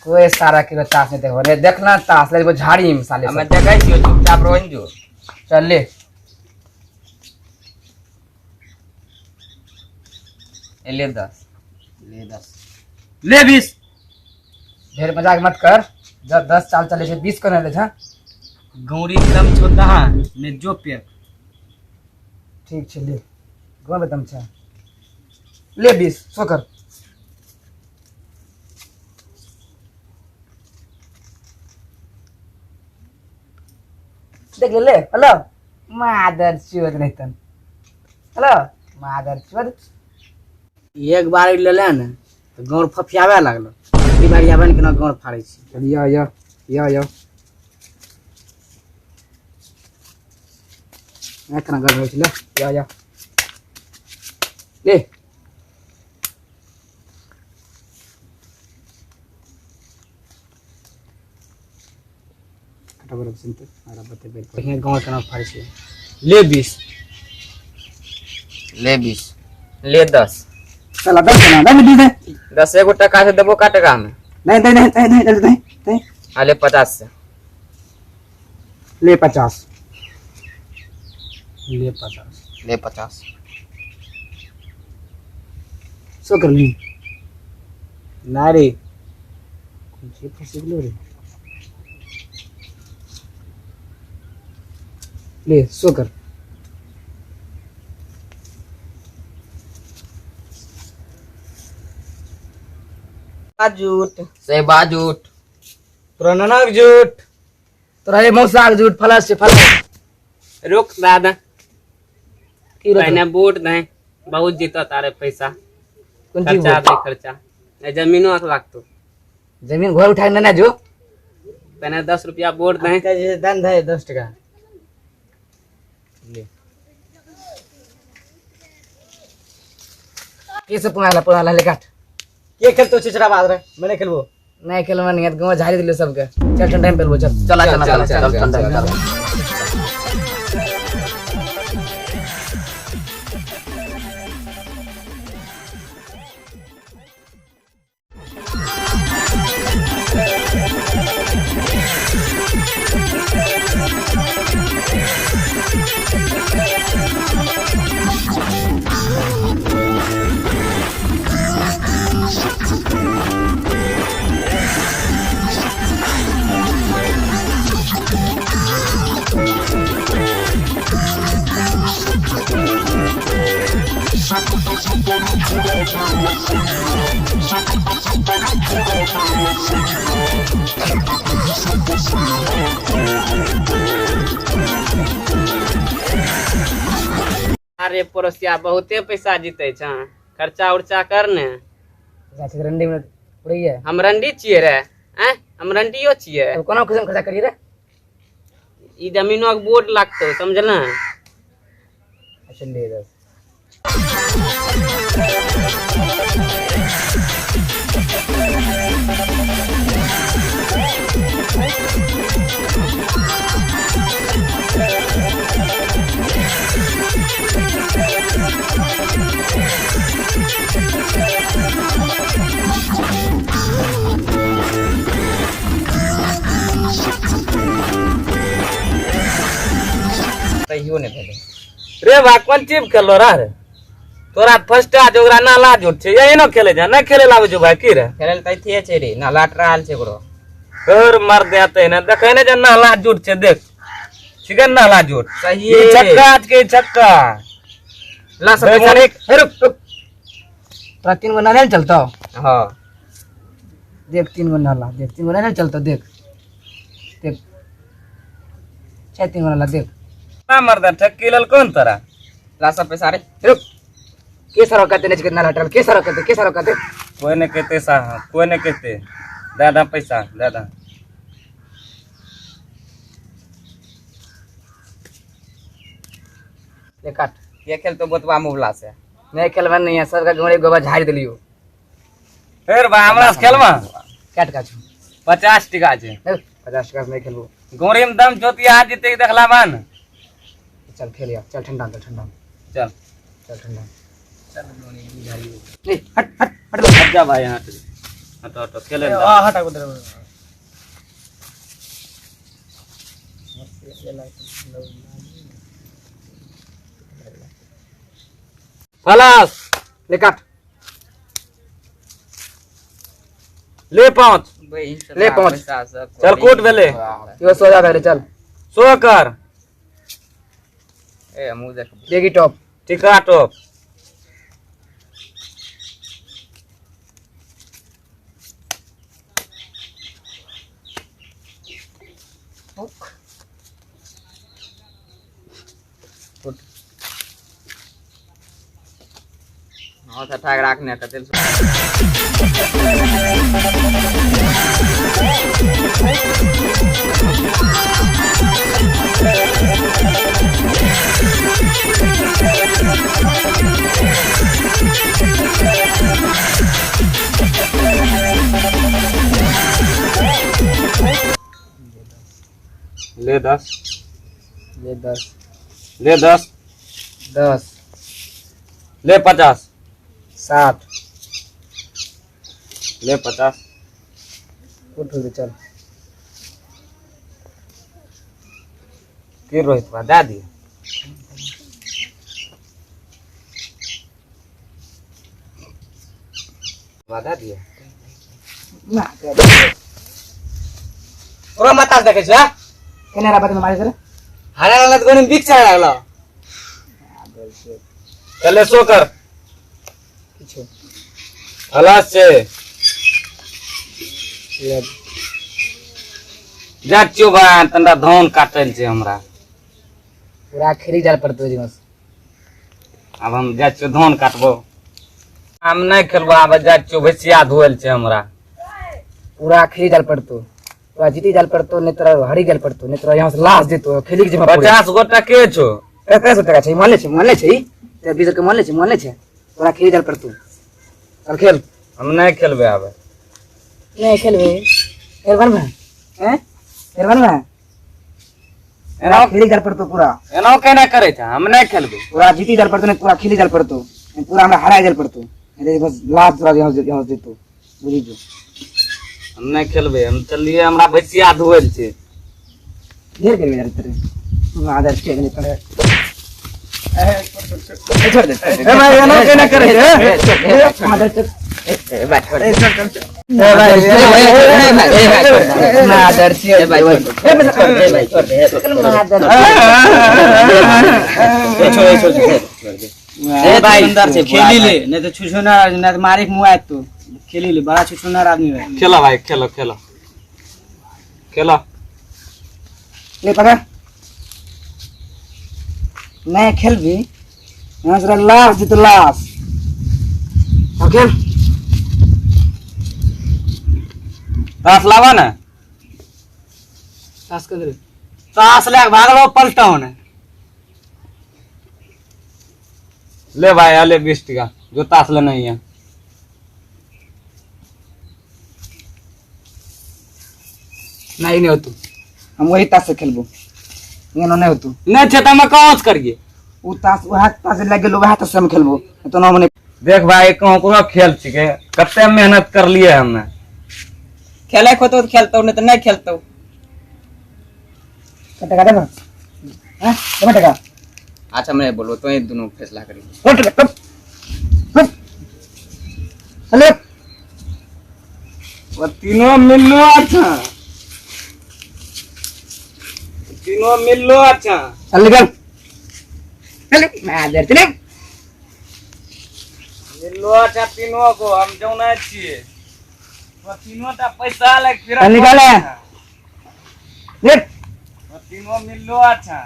कोई सारा किलो ताश नहीं देखो रे देखना ताश ले वो झाड़ी में साले मैं देखै छियो चुपचाप रोइन जो। चल ले ले 10 ले 10 ले 20 ढेर मजाक मत कर जब 10 चाल चले छे 20 करने ले छा गौरी दम छोटा ने जो पे ठीक छे ले गो बेदम छा ले 20 सो कर देख ले हेलो मादर चोद नहीं तन हेलो मादर चोद एक बार ले ले न तो गौर फफियावे लागलो अगली बार आवे न केना गौर फाड़ै छी। चल या मैं कना कर ले या ले कटा बरब सिंते आरा बते बेल कहीं गांव कना फाड़ छी ले 20 ले 10 चला 10 कना दे 10 एगो टका से देबो का टका में नहीं आले 50 से ले 50 ले 50 सो कर ली ना रे कुछ फंसे गलो रे ले सो कर झूठ से बाजूठ पुराना झूठ तोरा ये मौसा झूठ फलास से फलास रुक दादा की रे पहले वोट दे बहुत जीता तारे पैसा कौन ची खर्चा दे खर्चा नहीं जमीनो लागतो जमीन घर उठाए ना जो पहले 10 रुपया वोट दे ये दंड है 10 टका ले कैसे पुराला ले काट ये खेल तो चिचरा बात रे मैंने खेलबो नहीं खेलवा नहीं गांव झाड़ी दिले सबके चल ठंडा में पेलबो चल चल अरे पड़ोसिया बहुते पैसा जीते छ खर्चा उर्चा करने जाके रंडी में उड़ई है हम रंडी छिए रे हैं हम रंडियो छिए अब कोना किस्म खर्चा करी रे ई जमीनो के बोर्ड लागतो समझल ना अच्छा ले 10 तहियो ने भेले रे बा कोन चीज खेलो रे तोरा फर्स्ट आ जोगरा ना लाज उठ छे यही न खेले जा न खेले लावे जो भाई की रे खेले त थिए छे रे ना लाट रहल छे करो कर मार देते न देखे ने जना लाज उठ छे देख ठीक है ना लाज उठ सही है छक्का आज के छक्का ला सब एक रुक तो 3 गो नाले चलतो हां देख 3 गो नाला देख 3 गो नाले चलतो देख 3 गो नाला देख ना मर्दा ठक्की लल कौन तरा ला सब पैसा रे रुक के सरो कहते ने कितना लटल के सरो कहते कोई ने कहते सा कोई ने कहते दादा पैसा दादा ले काट ये खेल तो बतवा मुबला से नहीं खेलवा नहीं है सबका गोरे गोबा झाड़ दिलियो फिर बा हमरा से खेलवा काट काट 50 टका छे 50 टका नहीं खेलबो गोरे में दम जोतिया जीते देखला बान चल खेलिया चल ठंडा चल ठंडा चल गोरे की झाड़ी हट हट जा भाई यहां से हटो खेले हटा उधर खलास ले काट ले पाँच ले पाँच चल कोट भेले यो सो जा करे चल सो कर ए मुंह देख देगी टॉप टिका टॉप हाँ था ठाक रखने का तेल ले 10 ले 10 ले 10 10 ले 50 60 ले 50 उठ चल की रोहित बा दे दिए बता दिए ओरा मतास देखे छ केने रा बात में मारे सर हारा वाला तो कोने बिक चढ़ा लागला चले सो कर किछो खलास से जा चो बा तंदा धान काटल छे हमरा पूरा खेरी जाल पड़तो जिमस अब हम जा चो धान काटबो हम नहीं खेलबो अब जा चो भैसिया धोल छे हमरा पूरा खेरी जाल पड़तो पूरा जीती जाल पड़तो ने तरह हरी जाल पड़तो ने तरह यहां से लाश देतो खेली के जमा 50 गोटा के छो 50 टका छै मान ले छै ते 20 के मान ले छै पूरा खेरी जाल पड़तो चल खेल हम नहीं खेलबे अब नहीं खेलबे खेल बनबे हैं खेल बनबे एना खेली जाल पड़तो पूरा एना केना करे छ हम नहीं खेलबे पूरा जीती जाल पड़तो ने पूरा खेली जाल पड़तो पूरा हमरा हरा जाल पड़तो अरे बस लाश पूरा यहां देतो बुझी जो हम नहीं खेलबे हम चलिए हमरा भैसिया धोल छे ढेर कर यार तेरे आदर के नहीं करे छोड़ दे ए भाई एना केना करे आदर चल बात छोड़ ए भाई ना आदर से भाई छोड़ दे भाई छोड़ दे आदर छोड़ दे ए भाई अंदर से खेली ले नहीं तो छुछुना ना मारे के मुआ तो खेली ले बड़ा छुछुना आदमी है खेलो भाई खेलो खेलो खेलो ले पकड़ नहीं खेल भी यहाँ से लाश जीत लाश और खेल ताश लावा ना ताश कर ताश ले भागलो पलटाओ ने ले भाई आले 20 टका जो ताश लेना ही है नहीं हो तू हम वही ताश से खेलबो ये नहीं हो तू नहीं छे त हम कहां से करिए उ ताश वह ताश लग गेलो वह ताश से हम खेलबो तो ना मने देख भाई कौन खेल छिके कते मेहनत कर लिए हमने खेले को तो खेलतो नहीं तो नहीं खेलतो टका दे ना हां कितना टका अच्छा मैं बोलो तो ये दोनों फैसला करेंगे हेलो वो तीनों मिल लो अच्छा तीनों मिल लो अच्छा चल निकल चल मैं देर चले मिल लो अच्छा तीनों को हम जौना छिए वो तीनों ता पैसा लग फिर निकाले देख वो तीनों मिल लो अच्छा